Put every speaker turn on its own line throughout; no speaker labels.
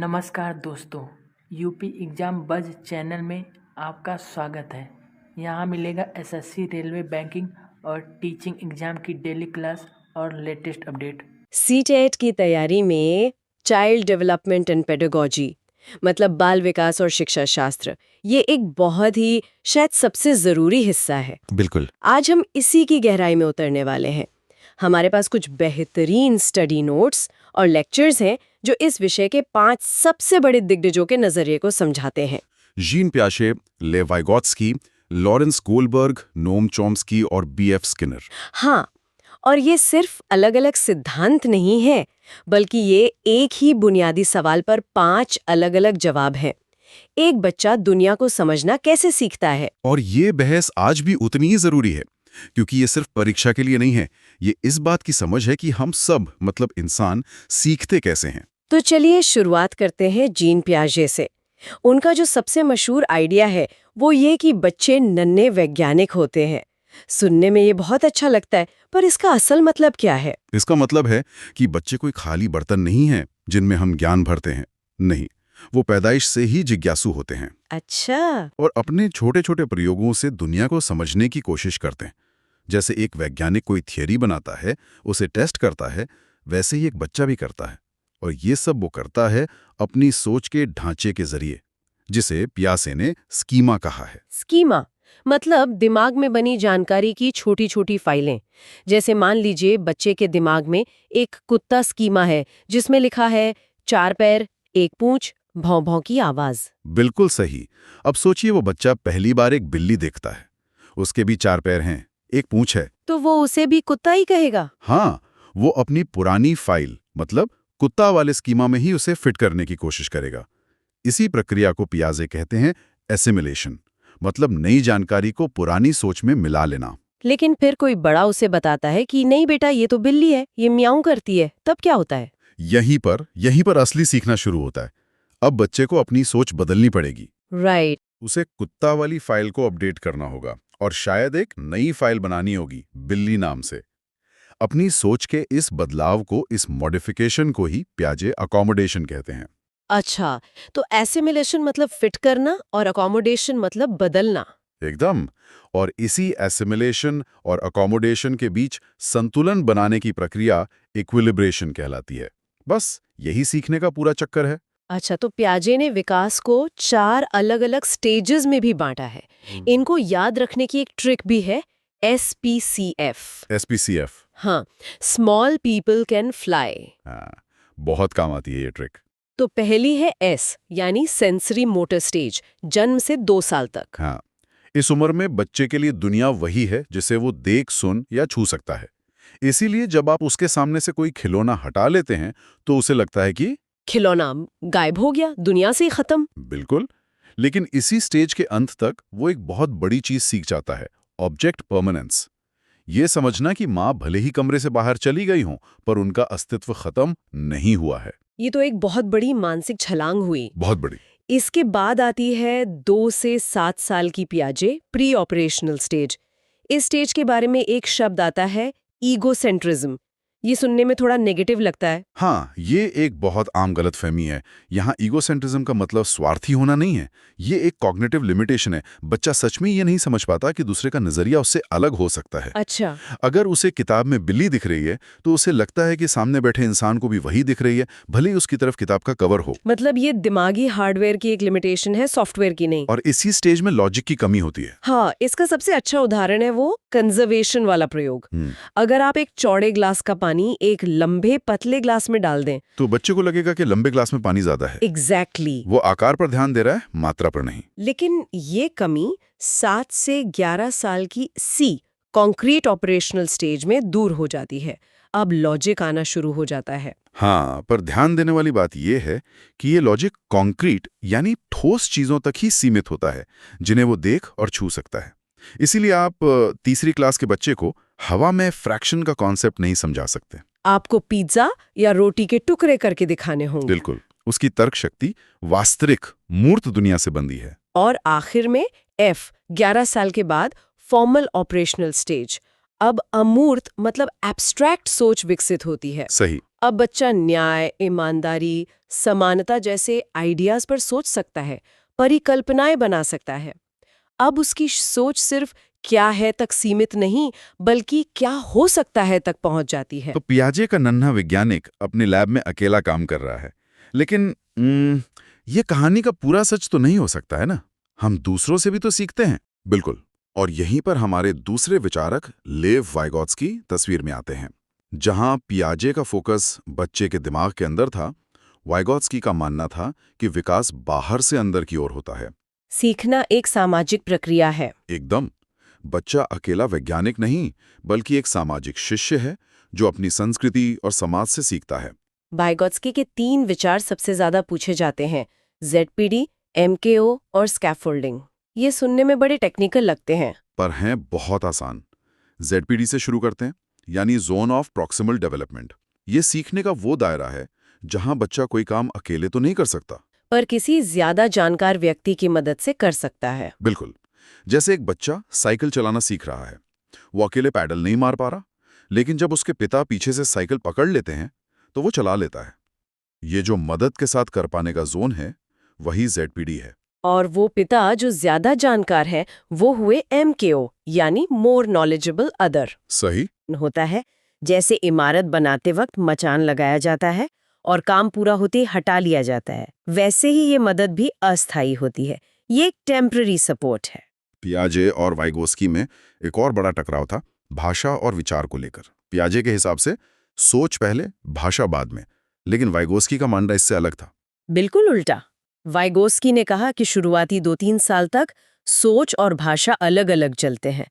नमस्कार दोस्तों, UP exam buzz channel में आपका स्वागत है। यहाँ मिलेगा एसएससी, रेलवे, बैंकिंग और टीचिंग एग्ज़ाम की डेली क्लास और लेटेस्ट अपडेट।
सीटेट की तैयारी में चाइल्ड डेवलपमेंट एंड पेडागोजी मतलब बाल विकास और शिक्षा शास्त्र, ये एक बहुत ही शायद सबसे जरूरी हिस्सा है।
बिल्कुल।
आज हम इसी की गहराई में उतरने वाले हैं। हमारे पास कुछ बेहतरीन स्टडी नोट्स और लेक्चर्स हैं जो इस विषय के 5 सबसे बड़े दिग्गजों के नजरिए को समझाते हैं।
जीन प्याशे, Lev Vygotsky, Lawrence Goldberg, Noam Chomsky और बीएफ स्किनर।
हाँ, और ये सिर्फ अलग-अलग सिद्धांत नहीं है, बल्कि ये एक ही बुनियादी सवाल पर 5 अलग-अलग जवाब हैं। एक बच्चा दुनिया को समझना कैसे सीखता है?
और ये बहस आज भी उतनी ही जरूरी है, क्योंकि ये सिर्फ परीक्षा के लिए नहीं है। ये इस बात की समझ है कि हम सब मतलब इंसान सीखते कैसे हैं।
तो चलिए शुरुआत करते हैं जीन पियाजे से। उनका जो सबसे मशहूर आइडिया है वो ये कि बच्चे नन्हे वैज्ञानिक होते हैं। सुनने में ये बहुत अच्छा लगता है, पर इसका असल मतलब क्या है?
इसका मतलब है कि बच्चे कोई खाली बर्तन नहीं है जिनमें हम ज्ञान भरते हैं। नहीं, वो पैदाइश से ही जिज्ञासु होते हैं।
अच्छा।
और अपने छोटे छोटे प्रयोगों से दुनिया को समझने की कोशिश करते हैं। जैसे एक वैज्ञानिक कोई थियरी बनाता है, उसे टेस्ट करता है, वैसे ही एक बच्चा भी करता है। और ये सब वो करता है अपनी सोच के ढांचे के जरिए, जिसे पियासे ने स्कीमा कहा है।
स्कीमा मतलब दिमाग में बनी जानकारी की छोटी छोटी फाइलें। जैसे मान लीजिए बच्चे के दिमाग में एक कुत्ता स्कीमा है जिसमें लिखा है 4 पैर, 1 पूंछ, भौं भौं की आवाज।
बिल्कुल सही। अब सोचिए वो बच्चा पहली बार एक बिल्ली देखता है। उसके भी 4 पैर हैं, 1 पूंछ है।
तो वो उसे भी कुत्ता ही कहेगा?
हाँ, वो अपनी पुरानी फाइल मतलब कुत्ता वाले स्कीमा में ही उसे फिट करने की कोशिश करेगा। इसी प्रक्रिया को पियाजे कहते हैं एसिमिलेशन, मतलब नई जानकारी को पुरानी सोच में मिला लेना।
लेकिन फिर कोई बड़ा उसे बताता है कि नहीं बेटा, ये तो बिल्ली है, ये म्याऊं करती है, तब क्या होता है?
यहीं पर असली सीखना शुरू होता है। अब बच्चे को अपनी सोच बदलनी पड़ेगी।
राइट।
उसे कुत्ता वाली फाइल को अपडेट करना होगा और शायद एक नई फाइल बनानी होगी बिल्ली नाम से। अपनी सोच के इस बदलाव को, इस मॉडिफिकेशन को ही पियाजे अकोमोडेशन कहते हैं।
अच्छा, तो एसिमिलेशन मतलब फिट करना और अकोमोडेशन मतलब बदलना।
एकदम। और इसी एसिमिलेशन और अकोमोडेशन के बीच संतुलन बनाने की प्रक्रिया इक्विलिब्रेशन कहलाती है। बस यही सीखने का पूरा चक्कर है।
अच्छा, तो पियाजे ने विकास को 4 अलग-अलग स्टेजेस में भी बांटा है। इनको याद रखने की एक ट्रिक भी है, SPCF।
एसपीसीएफ।
हाँ, स्मॉल पीपल कैन फ्लाई।
हाँ, बहुत काम आती है ये ट्रिक।
तो पहली है S यानी सेंसरी मोटर स्टेज, जन्म से 2 साल तक।
हाँ, इस उम्र में बच्चे के लिए दुनिया वही है जिसे वो देख, सुन या छू सकता है। इसीलिए जब आप उसके सामने से कोई खिलौना हटा लेते हैं तो उसे लगता है कि
खिलौना गायब हो गया, दुनिया से ही खत्म।
बिल्कुल। लेकिन इसी स्टेज के अंत तक वो एक बहुत बड़ी चीज सीख जाता है, ऑब्जेक्ट परमानेंस। ये समझना कि माँ भले ही कमरे से बाहर चली गई हों, पर उनका अस्तित्व खत्म नहीं हुआ है।
ये तो एक बहुत बड़ी मानसिक छलांग हुई।
बहुत बड़ी।
इसके बाद आती है 2 से 7 साल की पियाजे, प्री ऑपरेशनल स्टेज। इस स्टेज के बारे में एक शब्द आता है, ईगोसेंट्रिज्म। ये सुनने में थोड़ा नेगेटिव लगता है।
हाँ, ये एक बहुत आम गलतफहमी है। यहाँ ईगोसेंट्रिज्म का मतलब स्वार्थी होना नहीं है। ये एक कॉग्निटिव लिमिटेशन है। बच्चा सच में ये नहीं समझ पाता कि दूसरे का नजरिया उससे अलग हो सकता है।
अच्छा।
अगर उसे किताब में बिल्ली दिख रही है तो उसे लगता है कि सामने बैठे इंसान को भी वही दिख रही है, भले ही उसकी तरफ किताब का कवर हो।
मतलब ये दिमागी हार्डवेयर की एक लिमिटेशन है, सॉफ्टवेयर की नहीं।
और इसी स्टेज में लॉजिक की कमी होती है।
हाँ, इसका सबसे अच्छा उदाहरण है वो कंजर्वेशन वाला प्रयोग। अगर आप एक चौड़े ग्लास का पानी एक लंबे पतले ग्लास में डाल दें
तो बच्चे को लगेगा कि लंबे ग्लास में पानी ज्यादा है।
एग्जैक्टली।
वो आकार पर ध्यान दे रहा है, मात्रा पर नहीं।
लेकिन ये कमी 7 से 11 साल की C कॉन्क्रीट ऑपरेशनल स्टेज में दूर हो जाती है। अब लॉजिक आना शुरू हो जाता है।
हाँ, पर ध्यान देने वाली बात यह है कि ये लॉजिक कॉन्क्रीट यानी ठोस चीजों तक ही सीमित होता है, जिन्हें वो देख और छू सकता है। इसीलिए आप तीसरी क्लास के बच्चे को हवा में फ्रैक्शन का कॉन्सेप्ट नहीं समझा सकते।
आपको पिज्जा या रोटी के टुकड़े करके दिखाने होंगे।
बिल्कुल। उसकी तर्क शक्ति वास्तविक मूर्त दुनिया से बंधी है।
और आखिर में F 11 साल के बाद फॉर्मल ऑपरेशनल स्टेज। अब अमूर्त मतलब एब्स्ट्रैक्ट सोच विकसित होती है।
सही।
अब बच्चा न्याय, ईमानदारी, समानता जैसे आइडियाज पर सोच सकता है, परिकल्पनाएं बना सकता है। अब उसकी सोच सिर्फ क्या है तक सीमित नहीं, बल्कि क्या हो सकता है तक पहुंच जाती है।
तो पियाजे का नन्हा वैज्ञानिक अपने लैब में अकेला काम कर रहा है, लेकिन ये कहानी का पूरा सच तो नहीं हो सकता है ना। हम दूसरों से भी तो सीखते हैं। बिल्कुल। और यहीं पर हमारे दूसरे विचारक लेव वाइगोत्स्की तस्वीर में आते हैं। जहां पियाजे का फोकस बच्चे के दिमाग के अंदर था, वाइगोत्स्की का मानना था कि विकास बाहर से अंदर की ओर होता है।
सीखना एक सामाजिक प्रक्रिया है।
एकदम। बच्चा अकेला वैज्ञानिक नहीं, बल्कि एक सामाजिक शिष्य है जो अपनी संस्कृति और समाज से सीखता है।
वाइगोत्स्की के 3 विचार सबसे ज्यादा पूछे जाते हैं: ZPD, MKO और स्कैफोल्डिंग। ये सुनने में बड़े टेक्निकल लगते हैं,
पर हैं बहुत आसान। ZPD से शुरू करते हैं, यानी जोन ऑफ प्रॉक्सिमल डेवलपमेंट। ये सीखने का वो दायरा है जहां बच्चा कोई काम अकेले तो नहीं कर सकता,
पर किसी ज्यादा जानकार व्यक्ति की मदद से कर सकता है।
बिल्कुल। जैसे एक बच्चा साइकिल चलाना सीख रहा है, वो अकेले पैडल नहीं मार पा रहा, लेकिन जब उसके पिता पीछे से साइकिल पकड़ लेते हैं तो वो चला लेता है। ये जो मदद के साथ कर पाने का जोन है, वही ZPD है।
और वो पिता जो ज्यादा जानकार है, वो हुए MKO, यानी मोर नॉलेजेबल अदर।
सही।
होता है जैसे इमारत बनाते वक्त मचान लगाया जाता है और काम पूरा होते ही हटा लिया जाता है, वैसे ही ये मदद भी अस्थायी होती है। ये एक टेम्पररी सपोर्ट है।
पियाजे और वाइगोत्स्की में एक और बड़ा टकराव था भाषा और विचार को लेकर। पियाजे के हिसाब से सोच पहले, भाषा बाद में, लेकिन वाइगोत्स्की का मानना इससे अलग था।
बिल्कुल उल्टा। वाइगोत्स्की ने कहा कि शुरुआती 2-3 साल तक सोच और भाषा अलग-अलग चलते हैं,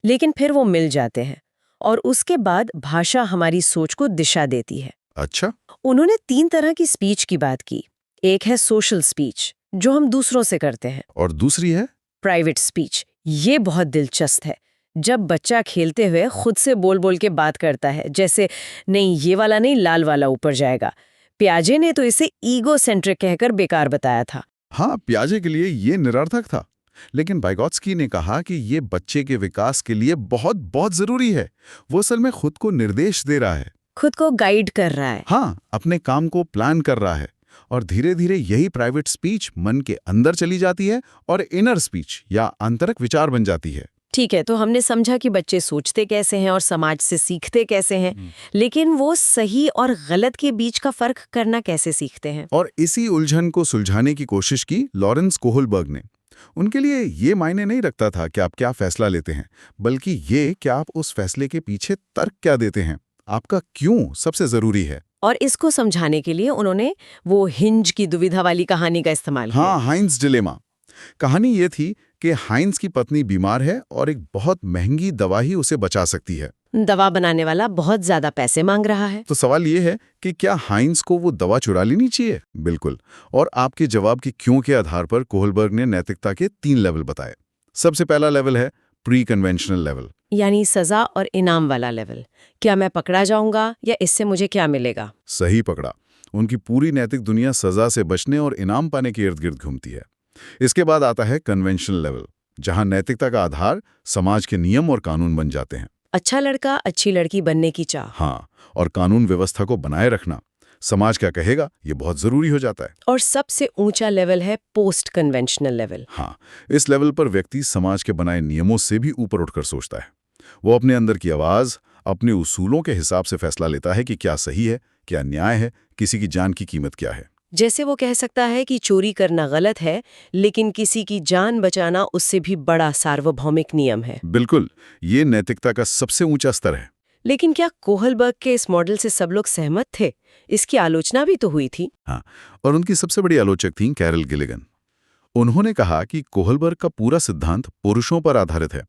लेकिन फिर वो मिल जाते हैं और उसके बाद भाषा हमारी सोच को दिशा देती है।
अच्छा।
उन्होंने 3 तरह की स्पीच की बात की। एक है सोशल स्पीच, जो हम दूसरों से करते हैं,
और दूसरी है
प्राइवेट स्पीच। ये बहुत दिलचस्प है। जब बच्चा खेलते हुए खुद से बोल बोल के बात करता है, जैसे नहीं ये वाला नहीं, लाल वाला ऊपर जाएगा। पियाजे ने तो इसे ईगो सेंट्रिक कहकर बेकार बताया था।
हाँ, पियाजे के लिए ये निरर्थक था, लेकिन वाइगोत्स्की ने कहा कि ये बच्चे के विकास के लिए बहुत बहुत जरूरी है। वो असल में खुद को निर्देश दे रहा है,
खुद को गाइड कर रहा है।
हाँ, अपने काम को प्लान कर रहा है। और धीरे धीरे यही प्राइवेट स्पीच मन के अंदर चली जाती है और इनर स्पीच या आंतरिक विचार बन जाती है।
ठीक है, तो हमने समझा कि बच्चे सोचते कैसे हैं और समाज से सीखते कैसे हैं, लेकिन वो सही और गलत के बीच का फर्क करना कैसे सीखते हैं?
और इसी उलझन को सुलझाने की कोशिश की लॉरेंस कोहलबर्ग ने। उनके लिए ये मायने नहीं रखता था कि आप क्या फैसला लेते हैं, बल्कि ये कि आप उस फैसले के पीछे तर्क क्या देते हैं, आपका क्यों सबसे जरूरी है।
और इसको समझाने के लिए उन्होंने वो हिंज की दुविधा वाली कहानी का इस्तेमाल किया।
हाँ, हाइंस डिलेमा। कहानी ये थी कि हाइंस की पत्नी बीमार है और एक बहुत महंगी दवा ही उसे बचा सकती है।
दवा बनाने वाला बहुत ज्यादा पैसे मांग रहा है।
तो सवाल ये है कि क्या हाइंस को वो दवा चुरा लेनी चाहिए? बिल्कुल। और आपके जवाब के क्यों के आधार पर कोहलबर्ग ने नैतिकता के 3 लेवल बताए। सबसे पहला लेवल है प्री कन्वेंशनल लेवल,
यानी सजा और इनाम वाला लेवल। क्या मैं पकड़ा जाऊंगा या इससे मुझे क्या मिलेगा?
सही पकड़ा। उनकी पूरी नैतिक दुनिया सजा से बचने और इनाम पाने के इर्द गिर्द घूमती है। इसके बाद आता है कन्वेंशनल लेवल, जहां नैतिकता का आधार समाज के नियम और कानून बन जाते हैं।
अच्छा लड़का, अच्छी लड़की बनने की चाह।
हाँ, और कानून व्यवस्था को बनाए रखना, समाज क्या कहेगा, ये बहुत जरूरी हो जाता है।
और सबसे ऊंचा लेवल है पोस्ट कन्वेंशनल लेवल।
हाँ, इस लेवल पर व्यक्ति समाज के बनाए नियमों से भी ऊपर उठकर सोचता है। वो अपने अंदर की आवाज, अपने उसूलों के हिसाब से फैसला लेता है कि क्या सही है, क्या न्याय है, किसी की जान की कीमत क्या है।
जैसे वो कह सकता है कि चोरी करना गलत है, लेकिन किसी की जान बचाना उससे भी बड़ा सार्वभौमिक नियम है।
बिल्कुल, ये नैतिकता का सबसे ऊंचा स्तर है।
लेकिन क्या कोहलबर्ग के इस मॉडल से सब लोग सहमत थे? इसकी आलोचना भी तो हुई थी।
हाँ, और उनकी सबसे बड़ी आलोचक थीं कैरल गिलिगन। उन्होंने कहा कि कोहलबर्ग का पूरा सिद्धांत पुरुषों पर आधारित है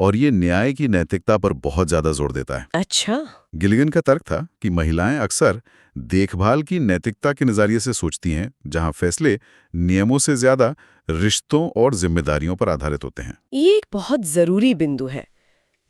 और ये न्याय की नैतिकता पर बहुत ज्यादा जोर देता है।
अच्छा।
गिलिगन का तर्क था कि महिलाएं अक्सर देखभाल की नैतिकता के नजरिए से सोचती हैं, जहां फैसले नियमों से ज्यादा रिश्तों और जिम्मेदारियों पर आधारित होते हैं।
ये एक बहुत जरूरी बिंदु है।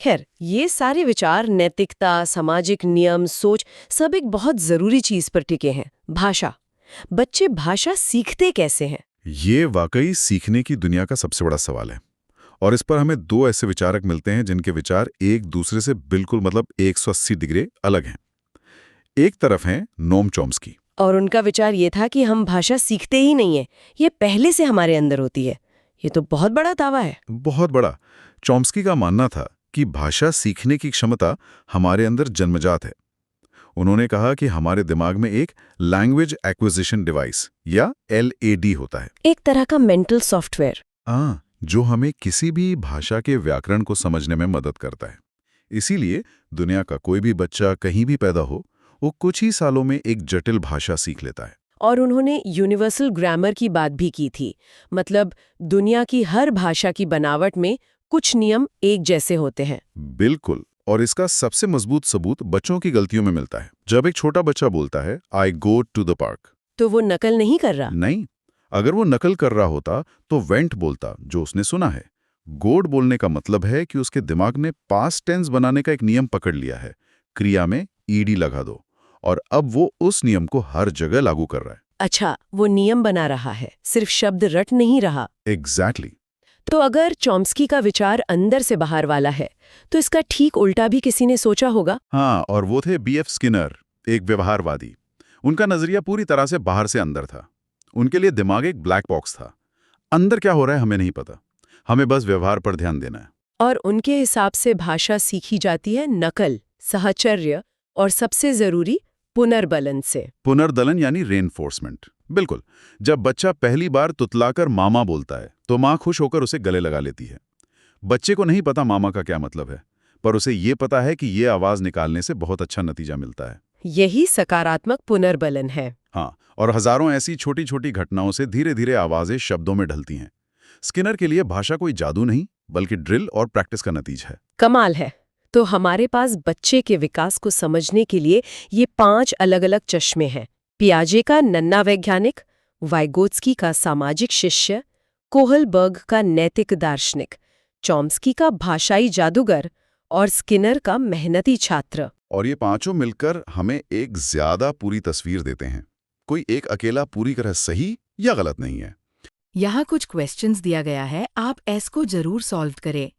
खैर, ये सारे विचार, नैतिकता, सामाजिक नियम, सोच, सब एक बहुत जरूरी चीज पर टिके हैं, भाषा। बच्चे भाषा सीखते कैसे हैं?
ये वाकई सीखने की दुनिया का सबसे बड़ा सवाल है और इस पर हमें दो ऐसे विचारक मिलते हैं जिनके विचार एक दूसरे से बिल्कुल 180 डिग्री अलग हैं। एक तरफ हैं नोम चॉम्स्की।
और उनका विचार ये था कि हम भाषा सीखते ही नहीं है, ये पहले से हमारे अंदर होती है। ये तो बहुत बड़ा दावा है।
बहुत बड़ा। चॉम्स्की का मानना था कि भाषा सीखने की क्षमता हमारे अंदर जन्मजात है। उन्होंने कहा कि हमारे दिमाग में एक लैंग्वेज एक्विजिशन डिवाइस या LAD होता है,
एक तरह का मेंटल सॉफ्टवेयर।
जो हमें किसी भी भाषा के व्याकरण को समझने में मदद करता है। इसीलिए दुनिया का कोई भी बच्चा कहीं भी पैदा हो, वो कुछ ही सालों में एक जटिल भाषा सीख लेता है।
और उन्होंने यूनिवर्सल ग्रामर की बात भी की थी, मतलब दुनिया की हर भाषा की बनावट में कुछ नियम एक जैसे होते हैं।
बिल्कुल। और इसका सबसे मजबूत सबूत बच्चों की गलतियों में मिलता है। जब एक छोटा बच्चा बोलता है आई गो टू द पार्क,
तो वो नकल नहीं कर रहा।
नहीं, अगर वो नकल कर रहा होता तो वेंट बोलता जो उसने सुना है। गोड बोलने का मतलब है कि उसके दिमाग ने पास्ट टेंस बनाने का एक नियम पकड़ लिया है, क्रिया में ईडी लगा दो, और अब वो उस नियम को हर जगह लागू कर रहा है।
अच्छा, वो नियम बना रहा है, सिर्फ शब्द रट नहीं रहा।
एग्जैक्टली।
तो अगर चॉम्स्की का विचार अंदर से बाहर वाला है, तो इसका ठीक उल्टा भी किसी ने सोचा होगा।
हाँ, और वो थे BF स्किनर, एक व्यवहारवादी। उनका नजरिया पूरी तरह से बाहर से अंदर था। उनके लिए दिमाग एक ब्लैक बॉक्स था। अंदर क्या हो रहा है हमें नहीं पता, हमें बस व्यवहार पर ध्यान देना है।
और उनके हिसाब से भाषा सीखी जाती है नकल, साहचर्य और सबसे जरूरी पुनर्बलन से।
पुनर्दलन यानी रेनफोर्समेंट। बिल्कुल। जब बच्चा पहली बार तुतलाकर मामा बोलता है तो माँ खुश होकर उसे गले लगा लेती है। बच्चे को नहीं पता मामा का क्या मतलब है, पर उसे ये पता है कि ये आवाज निकालने से बहुत अच्छा नतीजा मिलता है।
यही सकारात्मक पुनर्बलन है।
हाँ, और हजारों ऐसी छोटी छोटी घटनाओं से धीरे धीरे आवाजें शब्दों में ढलती हैं। स्किनर के लिए भाषा कोई जादू नहीं, बल्कि ड्रिल और प्रैक्टिस का नतीजा है।
कमाल है। तो हमारे पास बच्चे के विकास को समझने के लिए ये 5 अलग-अलग चश्मे हैं। पियाजे का नन्हा वैज्ञानिक, वाइगोत्स्की का सामाजिक शिष्य, कोहलबर्ग का नैतिक दार्शनिक, चॉम्स्की का भाषाई जादूगर और स्किनर का मेहनती छात्र।
और ये पांचों मिलकर हमें एक ज्यादा पूरी तस्वीर देते हैं। कोई एक अकेला पूरी तरह सही या गलत नहीं है।
यहाँ कुछ क्वेश्चंस दिया गया है, आप इसको जरूर सॉल्व करें।